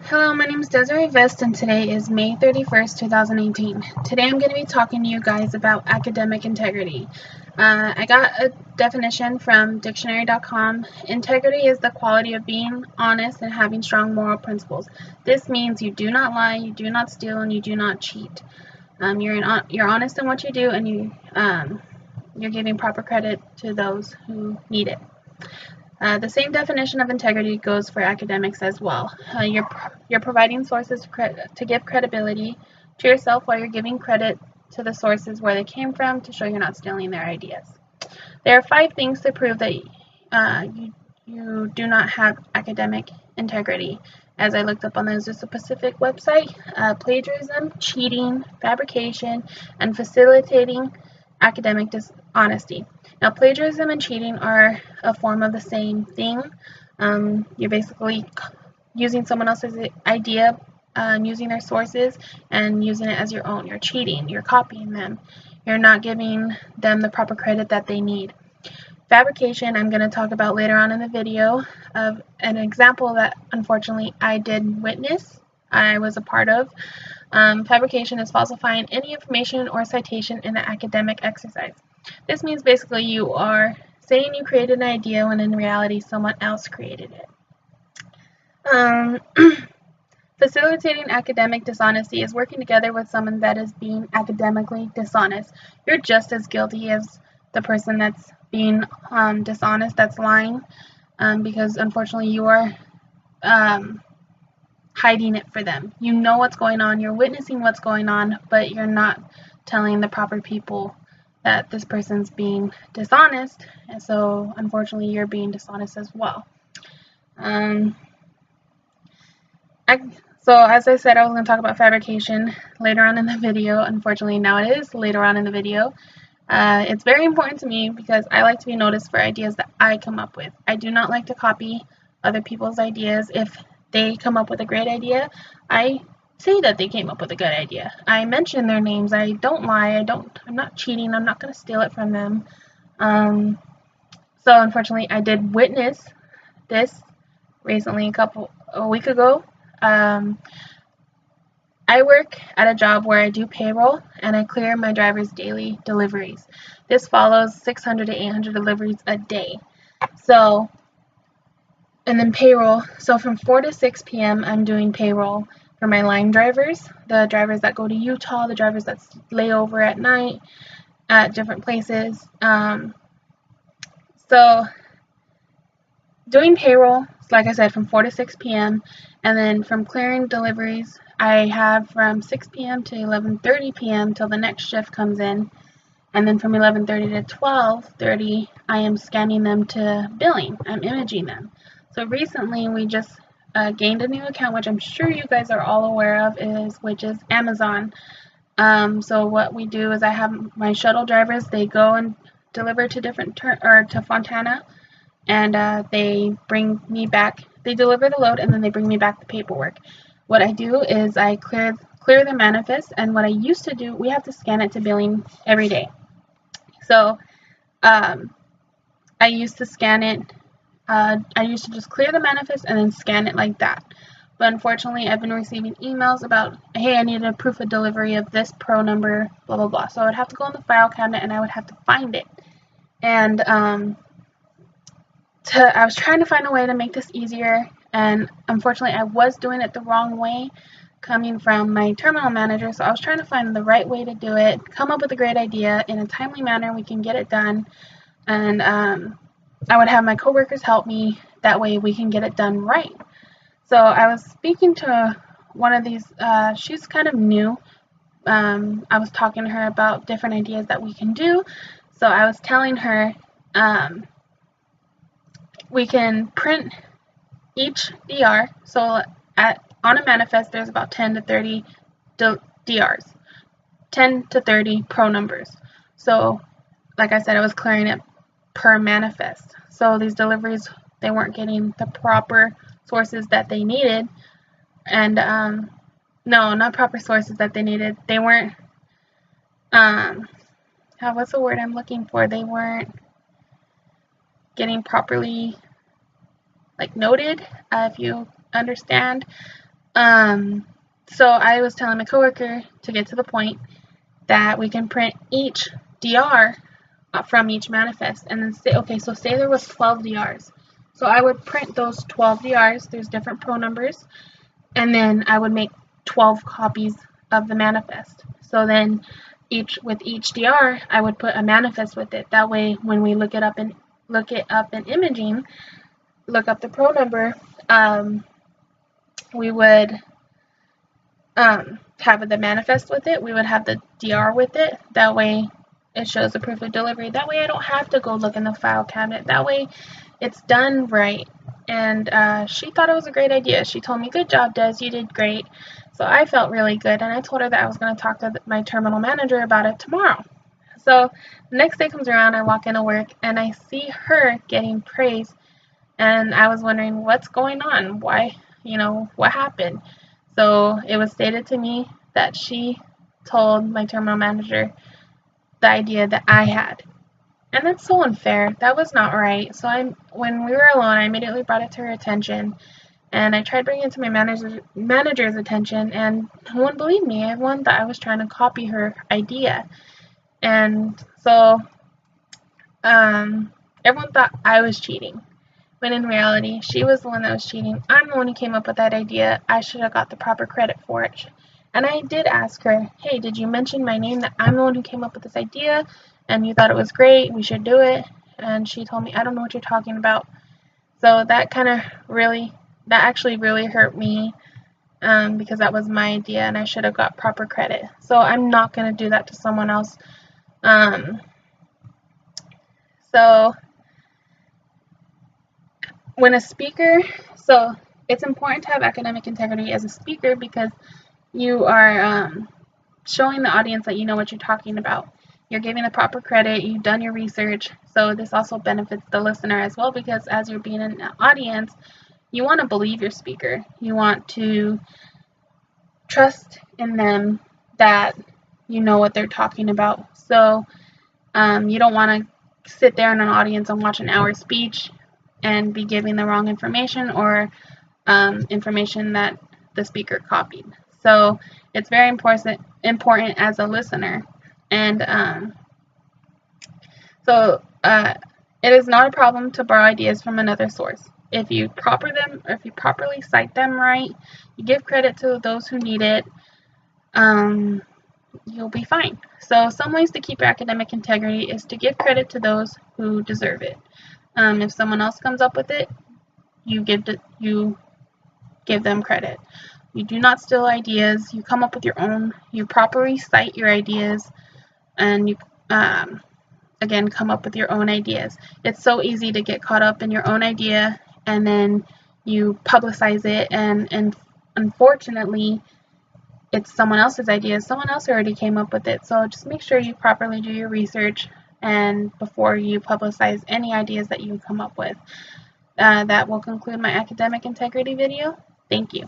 Hello, my name is Desiree Vest, and today is May 31st, 2018. Today I'm going to be talking to you guys about academic integrity. I got a definition from dictionary.com. Integrity is the quality of being honest and having strong moral principles. This means you do not lie, you do not steal, and you do not cheat. You're honest in what you do, and you're giving proper credit to those who need it. The same definition of integrity goes for academics as well. You're providing sources to give credibility to yourself while you're giving credit to the sources where they came from to show you're not stealing their ideas. There are 5 things to prove that you do not have academic integrity. As I looked up on the Azusa Pacific website, plagiarism, cheating, fabrication, and facilitating academic dishonesty. Now, plagiarism and cheating are a form of the same thing. You're basically using someone else's idea, using their sources, and using it as your own. You're cheating. You're copying them. You're not giving them the proper credit that they need. Fabrication, I'm going to talk about later on in the video of an example that unfortunately I did witness. I was a part of. Fabrication is falsifying any information or citation in the academic exercise. This means basically you are saying you created an idea when in reality someone else created it. Facilitating academic dishonesty is working together with someone that is being academically dishonest. You're just as guilty as the person that's being dishonest, that's lying, because unfortunately you are hiding it for them. You know what's going on, you're witnessing what's going on, but you're not telling the proper people that this person's being dishonest, and so unfortunately you're being dishonest as well. So as I said, I was going to talk about fabrication later on in the video. Unfortunately, now it is later on in the video. It's very important to me because I like to be noticed for ideas that I come up with. I do not like to copy other people's ideas. If they come up with a great idea, I say that they came up with a good idea. I mention their names. I don't lie. I'm not cheating. I'm not going to steal it from them. So unfortunately, I did witness this recently a week ago. I work at a job where I do payroll and I clear my driver's daily deliveries. This follows 600 to 800 deliveries a day. And then payroll. So from 4 to 6 p.m. I'm doing payroll for my line drivers, the drivers that go to Utah, the drivers that lay over at night at different places. So doing payroll, like I said, from 4 to 6 p.m. and then from clearing deliveries, I have from 6 p.m. to 11:30 p.m. till the next shift comes in, and then from 11:30 to 12:30, I am scanning them to billing. I'm imaging them. So recently, we just gained a new account, which I'm sure you guys are all aware of, which is Amazon. So what we do is I have my shuttle drivers. They go and deliver to to Fontana, and they bring me back. They deliver the load, and then they bring me back the paperwork. What I do is I clear the manifest, and what I used to do, we have to scan it to billing every day. So I used to scan it. I used to just clear the manifest and then scan it like that. But unfortunately, I've been receiving emails about, hey, I need a proof of delivery of this pro number, blah, blah, blah. So I would have to go in the file cabinet and I would have to find it. And I was trying to find a way to make this easier. And unfortunately, I was doing it the wrong way coming from my terminal manager. So I was trying to find the right way to do it, come up with a great idea in a timely manner. We can get it done. And I would have my coworkers help me. That way we can get it done right. So I was speaking to one of these, she's kind of new. I was talking to her about different ideas that we can do. So I was telling her we can print each DR. So on a manifest, there's about 10 to 30 DRs, 10 to 30 pro numbers. So like I said, I was clearing it per manifest. So these deliveries, they weren't getting the proper sources that they needed. And no, not proper sources that they needed. They weren't what's the word I'm looking for? They weren't getting properly noted, if you understand. So I was telling my coworker to get to the point that we can print each DR from each manifest, and then say, okay, so say there was 12 DRs. So I would print those 12 DRs, there's different pro numbers, and then I would make 12 copies of the manifest. So then with each DR, I would put a manifest with it. That way, when we look it up in imaging, look up the pro number, we would have the manifest with it. We would have the DR with it. That way, it shows the proof of delivery. That way, I don't have to go look in the file cabinet. That way, it's done right. And she thought it was a great idea. She told me, "Good job, Des. You did great." So I felt really good, and I told her that I was going to talk to my terminal manager about it tomorrow. So the next day comes around, I walk into work, and I see her getting praise, and I was wondering what's going on. Why, what happened? So it was stated to me that she told my terminal manager the idea that I had. And that's so unfair. That was not right. So when we were alone, I immediately brought it to her attention, and I tried bringing it to my manager's attention, and no one believed me. Everyone thought I was trying to copy her idea. And so everyone thought I was cheating, when in reality, she was the one that was cheating. I'm the one who came up with that idea. I should have got the proper credit for it. And I did ask her, "Hey, did you mention my name, that I'm the one who came up with this idea, and you thought it was great, we should do it?" And she told me, "I don't know what you're talking about." So that actually really hurt me, because that was my idea, and I should have got proper credit. So I'm not going to do that to someone else. So when a speaker, so it's important to have academic integrity as a speaker, because you are showing the audience that you know what you're talking about. You're giving the proper credit, you've done your research, so this also benefits the listener as well, because as you're being in an audience, you want to believe your speaker. You want to trust in them that you know what they're talking about. So you don't want to sit there in an audience and watch an hour speech and be giving the wrong information, or information that the speaker copied. So it's very important as a listener. And it is not a problem to borrow ideas from another source. If you properly cite them right, you give credit to those who need it, you'll be fine. So some ways to keep your academic integrity is to give credit to those who deserve it. If someone else comes up with it, you give them credit. You do not steal ideas. You come up with your own. You properly cite your ideas, and you again come up with your own ideas. It's so easy to get caught up in your own idea, and then you publicize it, and unfortunately, it's someone else's idea. Someone else already came up with it. So just make sure you properly do your research, and before you publicize any ideas that you come up with. That will conclude my academic integrity video. Thank you.